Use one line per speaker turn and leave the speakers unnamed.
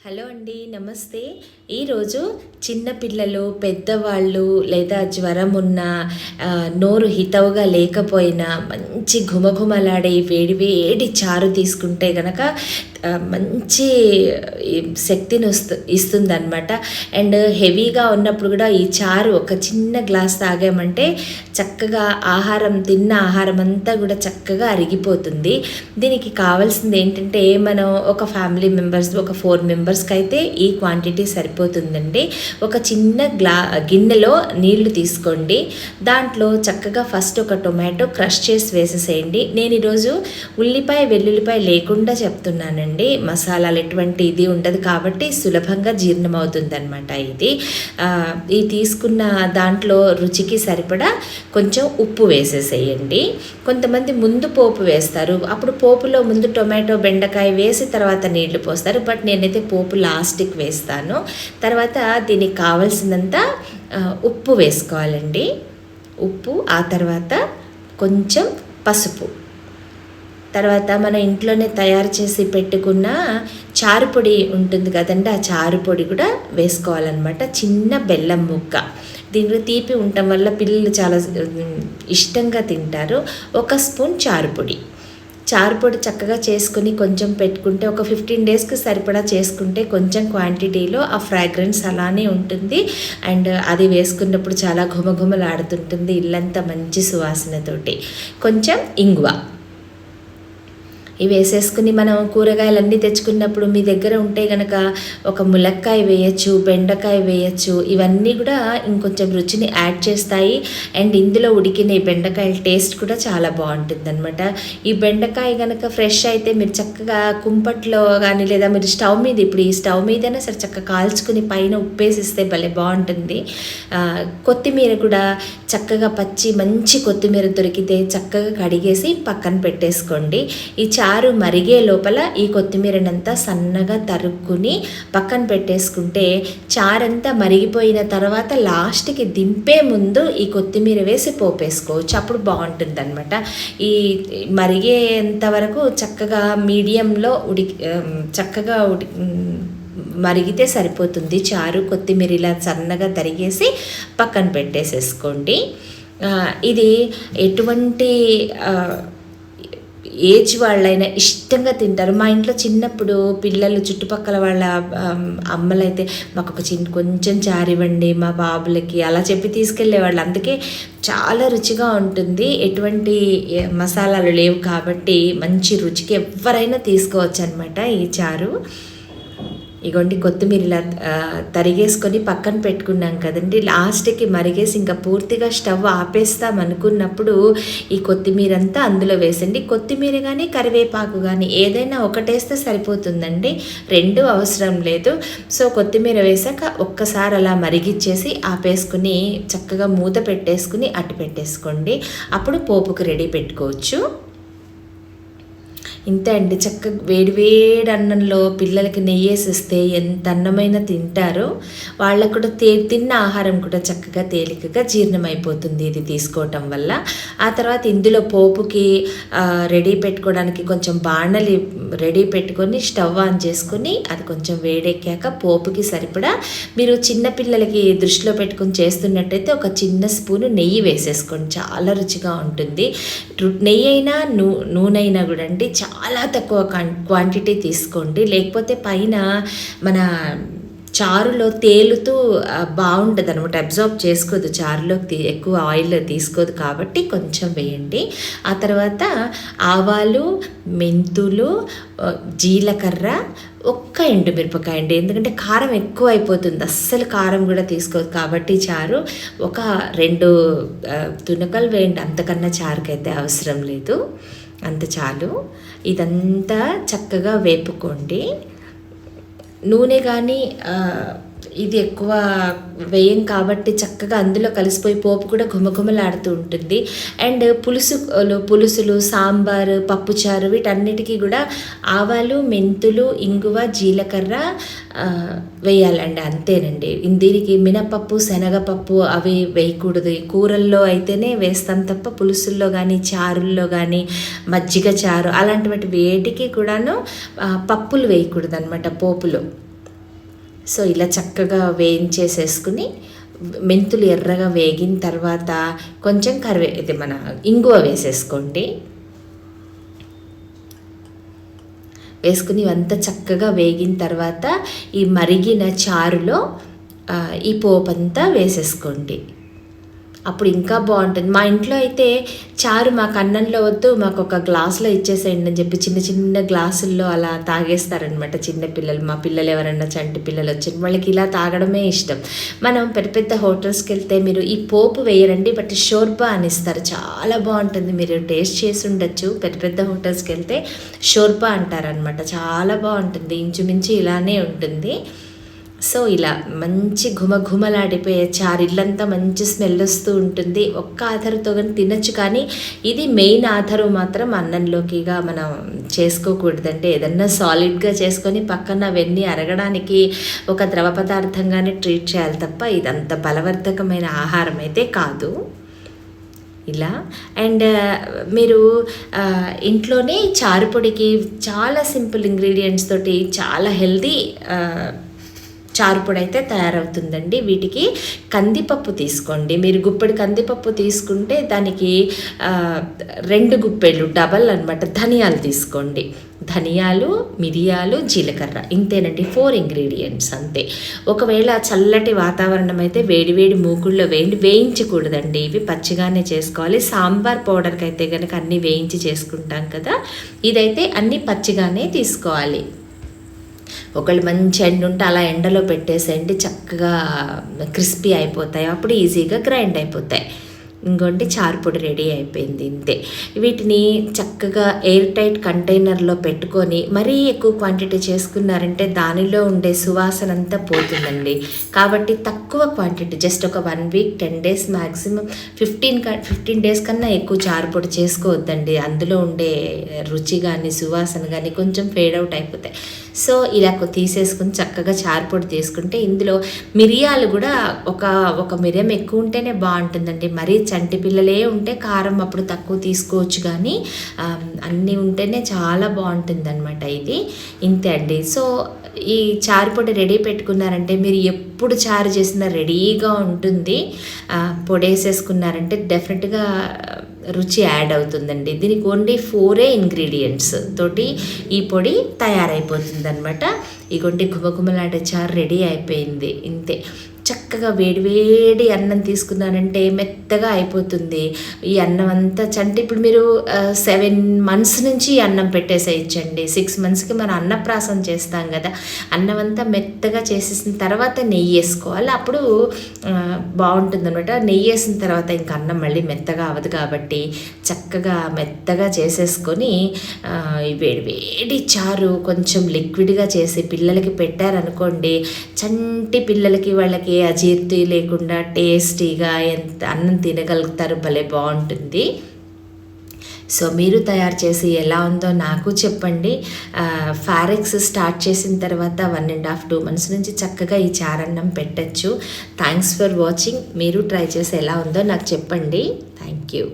Hello అండి, నమస్తే. ఈరోజు చిన్నపిల్లలు, పెద్దవాళ్ళు లేదా జ్వరం ఉన్న, నోరు హితవుగా లేకపోయినా మంచి ఘుమఘుమలాడే వేడి వేడి చారు తీసుకుంటే గనక మంచి శక్తిని ఇస్తుందన్నమాట. అండ్ హెవీగా ఉన్నప్పుడు కూడా ఈ చారు ఒక చిన్న గ్లాస్ తాగామంటే చక్కగా తిన్న ఆహారం అంతా కూడా చక్కగా అరిగిపోతుంది. దీనికి కావాల్సింది ఏంటంటే, మనం ఒక ఫ్యామిలీ మెంబర్స్, ఒక 4 మెంబర్స్కి అయితే ఈ క్వాంటిటీ సరిపోతుందండి. ఒక చిన్న గిన్నెలో నీళ్లు తీసుకోండి. దాంట్లో చక్కగా ఫస్ట్ ఒక టొమాటో క్రష్ చేసి వేసేసేయండి. నేను ఈరోజు ఉల్లిపాయ వెల్లుల్లిపాయ లేకుండా చెప్తున్నానండి. మసాలాలు ఎటువంటి ఇది ఉండదు కాబట్టి సులభంగా జీర్ణమవుతుంది అనమాట. ఈ తీసుకున్న దాంట్లో రుచికి సరిపడా కొంచెం ఉప్పు వేసేసేయండి. కొంతమంది ముందు పోపు వేస్తారు, అప్పుడు పోపులో ముందు టొమాటో బెండకాయ వేసి తర్వాత నీళ్లు పోస్తారు. బట్ నేనైతే పోపు లాస్ట్కి వేస్తాను. తర్వాత దీనికి కావాల్సినంత ఉప్పు వేసుకోవాలండి. ఉప్పు, ఆ తర్వాత కొంచెం పసుపు, తర్వాత మన ఇంట్లోనే తయారు చేసి పెట్టుకున్న చారు పొడి ఉంటుంది కదండి, ఆ చారు పొడి కూడా వేసుకోవాలన్నమాట. చిన్న బెల్లం ముక్క, దీంట్లో తీపి ఉండటం వల్ల పిల్లలు చాలా ఇష్టంగా తింటారు. 1 స్పూన్ చారు పొడి చక్కగా చేసుకుని కొంచెం పెట్టుకుంటే, ఒక 15 డేస్కి సరిపడా చేసుకుంటే కొంచెం క్వాంటిటీలో ఆ ఫ్రాగ్రెన్స్ అలానే ఉంటుంది. అండ్ అది వేసుకున్నప్పుడు చాలా ఘుమఘుమలాడుతుంటుంది ఇల్లంతా మంచి సువాసనతోటి. కొంచెం ఇంగువ ఇవి వేసేసుకుని, మనం కూరగాయలన్నీ తెచ్చుకున్నప్పుడు మీ దగ్గర ఉంటే కనుక ఒక ములక్కాయ వేయచ్చు, బెండకాయ వేయచ్చు. ఇవన్నీ కూడా ఇంకొంచెం రుచిని యాడ్ చేస్తాయి. అండ్ ఇందులో ఉడికిన ఈ బెండకాయల టేస్ట్ కూడా చాలా బాగుంటుంది అనమాట. ఈ బెండకాయ కనుక ఫ్రెష్ అయితే మీరు చక్కగా కుంపట్లో కానీ, లేదా మీరు స్టవ్ మీద, ఇప్పుడు ఈ స్టవ్ మీదైనా సరే చక్కగా కాల్చుకుని పైన ఉప్పేసిస్తే భలే బాగుంటుంది. కొత్తిమీర కూడా చక్కగా మంచి కొత్తిమీర దొరికితే చక్కగా కడిగేసి పక్కన పెట్టేసుకోండి. ఈ చారు మరిగే లోపల ఈ కొత్తిమీరనంతా సన్నగా తరుక్కుని పక్కన పెట్టేసుకుంటే, చారంతా మరిగిపోయిన తర్వాత లాస్ట్కి దింపే ముందు ఈ కొత్తిమీర వేసి పోపేసుకోవచ్చు. అప్పుడు బాగుంటుంది అనమాట. ఈ మరిగేంత వరకు చక్కగా మీడియంలో మరిగితే సరిపోతుంది చారు. కొత్తిమీర ఇలా సన్నగా తరిగేసి పక్కన పెట్టేసేసుకోండి. ఇది ఎటువంటి ఏజ్ వాళ్ళైనా ఇష్టంగా తింటారు. మా ఇంట్లో చిన్నప్పుడు పిల్లలు, చుట్టుపక్కల వాళ్ళ అమ్మలైతే మాకు కొంచెం చారివ్వండి మా బాబులకి అలా చెప్పి తీసుకెళ్ళేవాళ్ళు. అందుకే చాలా రుచిగా ఉంటుంది. ఎటువంటి మసాలాలు లేవు కాబట్టి మంచి రుచికి ఎవరైనా తీసుకోవచ్చు అనమాట ఈ చారు. ఇగోండి, కొత్తిమీర ఇలా తరిగేసుకొని పక్కన పెట్టుకున్నాం కదండి. లాస్ట్కి మరిగేసి ఇంకా పూర్తిగా స్టవ్ ఆపేస్తాం అనుకున్నప్పుడు ఈ కొత్తిమీర అంతా అందులో వేసండి. కొత్తిమీర కానీ కరివేపాకు కానీ ఏదైనా ఒకటేస్తే సరిపోతుందండి, 2 అవసరం లేదు. సో కొత్తిమీర వేసాక ఒక్కసారి అలా మరిగిచ్చేసి ఆపేసుకుని చక్కగా మూత పెట్టేసుకుని అట్టు పెట్టేసుకోండి. అప్పుడు పోపుకి రెడీ పెట్టుకోవచ్చు. ఇంతే అండి, చక్కగా వేడి అన్నంలో పిల్లలకి నెయ్యి వేసిస్తే ఎంత అన్నమైనా తింటారో. వాళ్ళకు కూడా తిన్న ఆహారం కూడా చక్కగా తేలికగా జీర్ణమైపోతుంది ఇది తీసుకోవటం వల్ల. ఆ తర్వాత ఇందులో పోపుకి రెడీ పెట్టుకోవడానికి కొంచెం బాణలి రెడీ పెట్టుకొని స్టవ్ ఆన్ చేసుకొని అది కొంచెం వేడెక్కాక పోపుకి సరిపడా మీరు చిన్నపిల్లలకి దృష్టిలో పెట్టుకొని చేస్తున్నట్టయితే ఒక చిన్న స్పూను నెయ్యి వేసేసుకోండి, చాలా రుచిగా ఉంటుంది. నెయ్యి అయినా నూనె అయినా కూడా అండి చాలా తక్కువ క్వాంటిటీ తీసుకోండి, లేకపోతే పైన మన చారులో తేలుతూ బాగుంటుంది అనమాట, అబ్జార్బ్ చేసుకోదు, చారులోకి ఎక్కువ ఆయిల్ తీసుకోదు కాబట్టి కొంచెం వేయండి. ఆ తర్వాత ఆవాలు, మెంతులు, జీలకర్ర, 1 ఎండుమిరపకాయ అండి. ఎందుకంటే కారం ఎక్కువ అయిపోతుంది, అస్సలు కారం కూడా తీసుకోదు కాబట్టి చారు ఒక 2 తునకలు వేయండి, అంతకన్నా చారుకైతే అవసరం లేదు, అంత చాలు. ఇదంతా చక్కగా వేపుకోండి. నూనె కానీ ఇది ఎక్కువ వేయం కాబట్టి చక్కగా అందులో కలిసిపోయి పోపు కూడా ఘుమఘుమలాడుతూ ఉంటుంది. అండ్ పులుసులు, సాంబారు, పప్పుచారు వీటన్నిటికీ కూడా ఆవాలు, మెంతులు, ఇంగువ, జీలకర్ర వేయాలండి, అంతేనండి. దీనికి మినపప్పు, శనగపప్పు అవి వేయకూడదు. కూరల్లో అయితేనే వేస్తాం తప్ప పులుసుల్లో కానీ, చారుల్లో కానీ, మజ్జిగ చారు అలాంటి వేటికి కూడాను పప్పులు వేయకూడదు అనమాట పోపులో. సో ఇలా చక్కగా వేయించేసేసుకుని మెంతులు ఎర్రగా వేగిన తర్వాత కొంచెం ఇది మన ఇంగువ వేసేసుకోండి. వేసుకుని ఇవంతా చక్కగా వేగిన తర్వాత ఈ మరిగిన చారులో ఈ పోపంతా వేసేసుకోండి. అప్పుడు ఇంకా బాగుంటుంది. మా ఇంట్లో అయితే చారు మాకు అన్నంలో వద్దు, మాకు ఒక గ్లాసులో ఇచ్చేసేయండి అని చెప్పి చిన్న చిన్న గ్లాసుల్లో అలా తాగేస్తారనమాట చిన్నపిల్లలు. మా పిల్లలు ఎవరన్నా చంటి పిల్లలు వచ్చిన వాళ్ళకి ఇలా తాగడమే ఇష్టం. మనం పెద్ద పెద్ద హోటల్స్కి వెళ్తే మీరు ఈ పోపు వేయరండి, బట్ షోర్బా అని ఇస్తారు, చాలా బాగుంటుంది. మీరు టేస్ట్ చేసి ఉండొచ్చు. పెద్ద పెద్ద హోటల్స్కి వెళ్తే షోర్బా అంటారనమాట, చాలా బాగుంటుంది. ఇంచుమించు ఇలానే ఉంటుంది. సో ఇలా మంచి ఘుమఘుమలాడిపోయే చారు, ఇల్లంతా మంచి స్మెల్ వస్తూ ఉంటుంది. ఒక్క ఆధారతో కానీ తినచ్చు, కానీ ఇది మెయిన్ ఆధారం మాత్రం అన్నంలోకిగా మనం చేసుకోకూడదంటే ఏదన్నా సాలిడ్గా చేసుకొని పక్కన అవన్నీ అరగడానికి ఒక ద్రవ పదార్థంగానే ట్రీట్ చేయాలి తప్ప ఇదంత బలవర్ధకమైన ఆహారం అయితే కాదు. ఇలా అండ్ మీరు ఇంట్లోనే చారు పొడికి చాలా సింపుల్ ఇంగ్రీడియంట్స్ తోటి చాలా హెల్తీ చారుపొడి అయితే తయారవుతుందండి. వీటికి కందిపప్పు తీసుకోండి. మీరు గుప్పెడు కందిపప్పు తీసుకుంటే దానికి 2 గుప్పెళ్ళు డబల్ అనమాట ధనియాలు తీసుకోండి. ధనియాలు, మిరియాలు, జీలకర్ర, ఇంతేనండి. 4 ఇంగ్రీడియంట్స్ అంతే. ఒకవేళ చల్లటి వాతావరణం అయితే వేడివేడి మూకుల్లో వేయించకూడదండి, ఇవి పచ్చిగానే చేసుకోవాలి. సాంబార్ పౌడర్కి అయితే కనుక అన్నీ వేయించి చేసుకుంటాం కదా, ఇదైతే అన్నీ పచ్చిగానే తీసుకోవాలి. ఒకళ్ళు మంచి ఎండ ఉంటే అలా ఎండలో పెట్టేసేయండి, చక్కగా క్రిస్పీ అయిపోతాయి, అప్పుడు ఈజీగా గ్రైండ్ అయిపోతాయి. ఇంకోటి చారుపొడి రెడీ అయిపోయింది, ఇంతే. వీటిని చక్కగా ఎయిర్ టైట్ కంటైనర్లో పెట్టుకొని మరీ ఎక్కువ క్వాంటిటీ చేసుకున్నారంటే దానిలో ఉండే సువాసన అంతా పోతుందండి. కాబట్టి తక్కువ క్వాంటిటీ, జస్ట్ ఒక 1 వీక్ 10 డేస్ మ్యాక్సిమం 15 డేస్ కన్నా ఎక్కువ చారుపొడి చేసుకోవద్దండి. అందులో ఉండే రుచి కానీ సువాసన కానీ కొంచెం ఫేడ్ అవుట్ అయిపోతాయి. సో ఇలా తీసేసుకుని చక్కగా చారుపొడి తీసుకుంటే ఇందులో మిరియాలు కూడా ఒక మిరియం ఎక్కువ ఉంటేనే బాగుంటుందండి. మరీ చంటి పిల్లలే ఉంటే కారం అప్పుడు తక్కువ తీసుకోవచ్చు, కానీ అన్నీ ఉంటేనే చాలా బాగుంటుంది అనమాట ఇది. ఇంతే అండి. సో ఈ చారుపొడి రెడీ పెట్టుకున్నారంటే మీరు ఎప్పుడు చారు చేసినా రెడీగా ఉంటుంది. పొడి వేసేసుకున్నారంటే డెఫినెట్గా రుచి యాడ్ అవుతుందండి. దీనికి ఓన్లీ 4 ఇంగ్రీడియంట్స్ తోటి ఈ పొడి తయారైపోతుంది అనమాట. ఇగోండి ఘుమఘుమలాడే చారు రెడీ అయిపోయింది, ఇంతే. చక్కగా వేడివేడి అన్నం తీసుకున్నానంటే మెత్తగా అయిపోతుంది ఈ అన్నం అంతా. ఇప్పుడు మీరు 7 months నుంచి అన్నం పెట్టేసేయచ్చండి. 6 monthsకి మనం అన్నప్రాసం చేస్తాం కదా, అన్నం అంతా మెత్తగా చేసేసిన తర్వాత నెయ్యి వేసుకోవాలి, అప్పుడు బాగుంటుంది అనమాట. నెయ్యి వేసిన తర్వాత ఇంకా అన్నం మళ్ళీ మెత్తగా అవ్వదు కాబట్టి చక్కగా మెత్తగా చేసేసుకొని వేడి చారు కొంచెం లిక్విడ్గా చేసి పిల్లలకి పెట్టారనుకోండి, చంటి పిల్లలకి వాళ్ళకి అజీర్తి లేకుండా టేస్టీగా ఎంత అన్నం తినగలుగుతారు, భలే బాగుంటుంది. సో మీరు తయారు చేసి ఎలా ఉందో నాకు చెప్పండి. ఫారెక్స్ స్టార్ట్ చేసిన తర్వాత 1.5-2 months నుంచి చక్కగా ఈ చారన్నం పెట్టచ్చు. Thanks for watching. మీరు ట్రై చేసి ఎలా ఉందో నాకు చెప్పండి. Thank you.